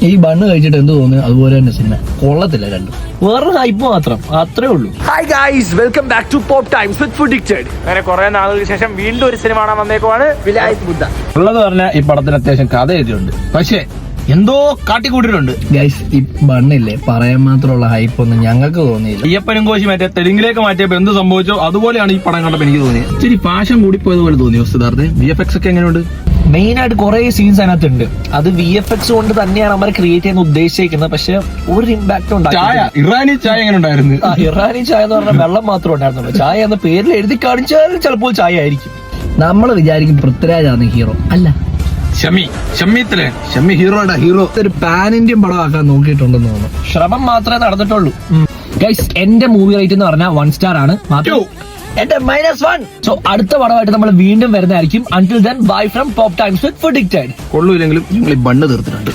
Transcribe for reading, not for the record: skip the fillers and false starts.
ഈ ബണ്ണ് കഴിച്ചിട്ട് എന്ത് തോന്നുന്നു അതുപോലെ തന്നെ സിനിമ കൊള്ളത്തില്ല രണ്ടും. വേറൊരു ഹൈപ്പ് മാത്രം, അത്രേ ഉള്ളൂ. Hi guys, welcome back to Pop Times with Foodicted. അങ്ങനെ കുറെ നാളുകൾക്ക് ശേഷം വീണ്ടും ഒരു സിനിമ കാണാൻ വന്നേക്കുവാണ് വിലായത് ബുദ്ധ. ഉള്ളത് പറഞ്ഞാൽ ഈ പടത്തിന് അത്യാവശ്യം കഥ എഴുതിയുണ്ട്, പക്ഷേ എന്തോ കാട്ടിക്കൂട്ടിട്ടുണ്ട്. ഗൈസ് ഈ ബണ്ണില്ലേ പറയാൻ മാത്രമുള്ള ഹൈപ്പ് ഒന്നും ഞങ്ങൾക്ക് തോന്നിയില്ല. അയ്യപ്പനും കോശി മറ്റേ തെലുങ്കിലേക്ക് മാറ്റിയപ്പോ എന്ത് സംഭവിച്ചോ അതുപോലെയാണ് ഈ പടം കണ്ടപ്പോ എനിക്ക് തോന്നിയത്. ഇച്ചിരി ഫാഷൻ കൂടിപ്പോയതുപോലെ തോന്നി. സിദ്ധാർത്ഥ്, VFX ഒക്കെ എങ്ങനെയുണ്ട്? മെയിൻ ആയിട്ട് കുറെ സീൻസ് അതിനകത്തുണ്ട്. അത് VFX കൊണ്ട് തന്നെയാണ് അവർ ക്രിയേറ്റ് ചെയ്യാൻ ഉദ്ദേശിക്കുന്നത്. പക്ഷെ ഒരു ഇമ്പാക്ട് ചായ, ഇറാനി ചായ എങ്ങനെ ഉണ്ടായിരുന്നു? ഇറാനി ചായ എന്ന് പറഞ്ഞാൽ വെള്ളം മാത്രമേ ഉണ്ടായിരുന്നുള്ളൂ. ചായ എന്ന പേരിൽ എഴുതി കാണിച്ചാൽ ചിലപ്പോൾ ചായ ആയിരിക്കും. നമ്മൾ വിചാരിക്കും പൃഥ്വിരാജാണ് ഹീറോ, അല്ല ഷമ്മി ഹീറോയുടെ ഹീറോ. ഒരു പാൻ ഇന്ത്യൻ പടമാക്കാൻ നോക്കിയിട്ടുണ്ടെന്ന് തോന്നുന്നു. ശ്രമം മാത്രമേ നടന്നിട്ടുള്ളൂ. ഗൈസ്, എന്റെ മൂവി റേറ്റ് എന്ന് പറഞ്ഞാൽ 1 സ്റ്റാർ ആണ്. എന്റെ -1. സോ അടുത്ത പടമായിട്ട് നമ്മൾ വീണ്ടും വരുന്നതായിരിക്കും. Until then bye from Pop Times with Foodicted. കൊള്ളൂലെങ്കിലും നിങ്ങൾ ഈ ബണ്ണ് തീർത്തിട്ടുണ്ട്.